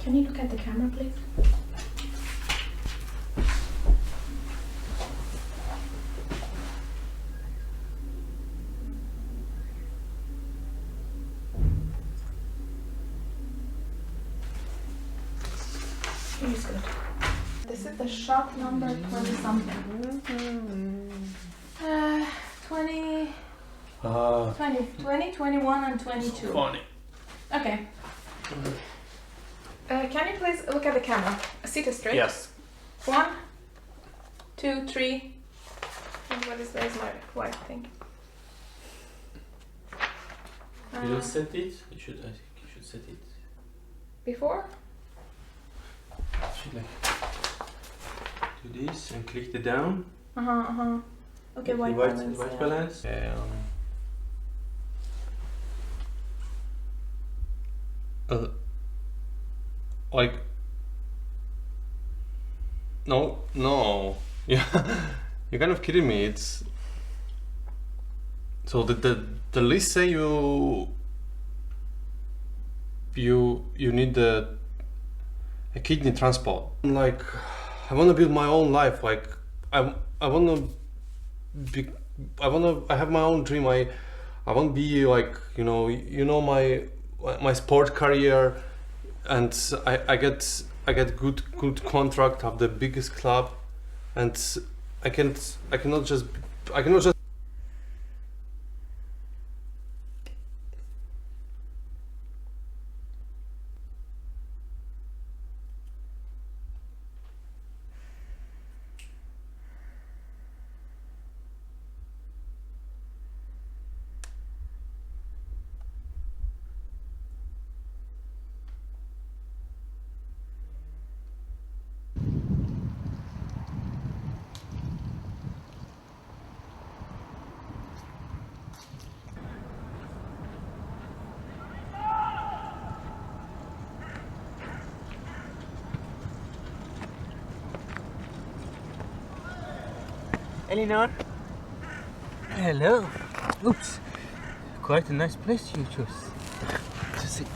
Can you look at the camera, please? Here's good. This is the shot number 20 something. 20, 21 and 22. Funny. Okay. Can you please look at the camera? Sit straight. Yes. 1, 2, 3. And what is there's my white thing? You don't set it. You should. I think you should set it. Before? You should like do this and click the down. Okay, Like white the balance. white Yeah. balance. Like no yeah, you're kind of kidding me. It's so the list say you need a kidney transplant. Like I want to build my own life. Like I want to I have my own dream. I want to be like you know my sport career, and I get good contract of the biggest club, and I cannot just Eleanor. Hello. Oops. Quite a nice place you chose to sit.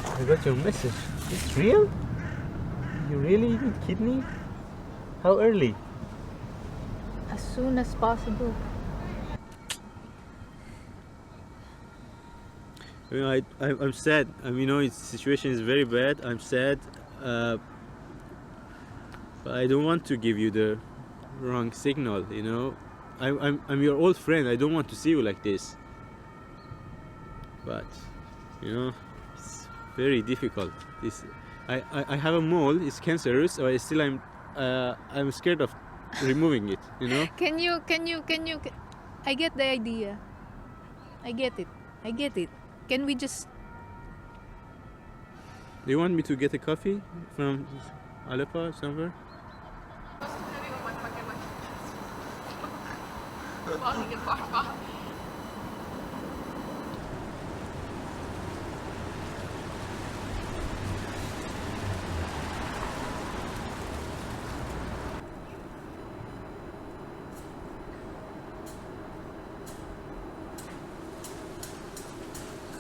I got your message. It's real? You really need kidney? How early? As soon as possible. You know, I'm sad. The situation is very bad. I'm sad. But I don't want to give you the wrong signal, I'm your old friend. I don't want to see you like this. But, it's very difficult. I have a mole. It's cancerous. But I'm scared of removing it. Can you? I get the idea. I get it. Can we just? Do you want me to get a coffee from Aleppo somewhere?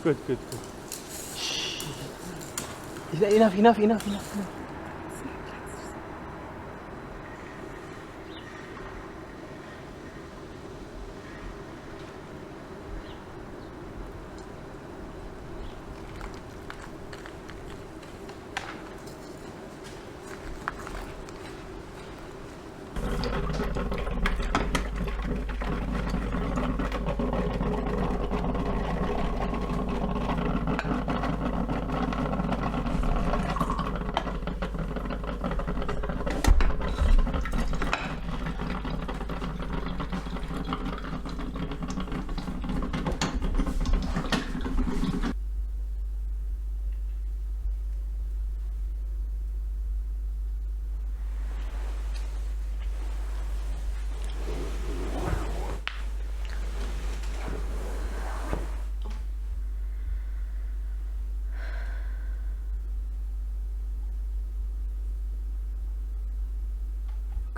Good. Is that enough?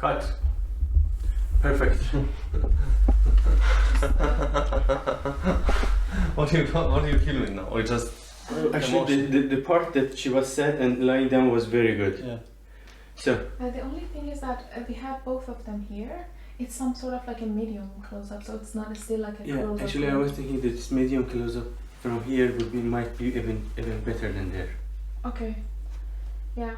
cut. Perfect. What are you filming now? Or just Actually, the part that she was sad and lying down was very good. Yeah. So The only thing is that we have both of them here. It's some sort of like a medium close-up, so it's not still like a yeah, close-up. actually, I was thinking that this medium close up from here might be even better than there. Okay. Yeah.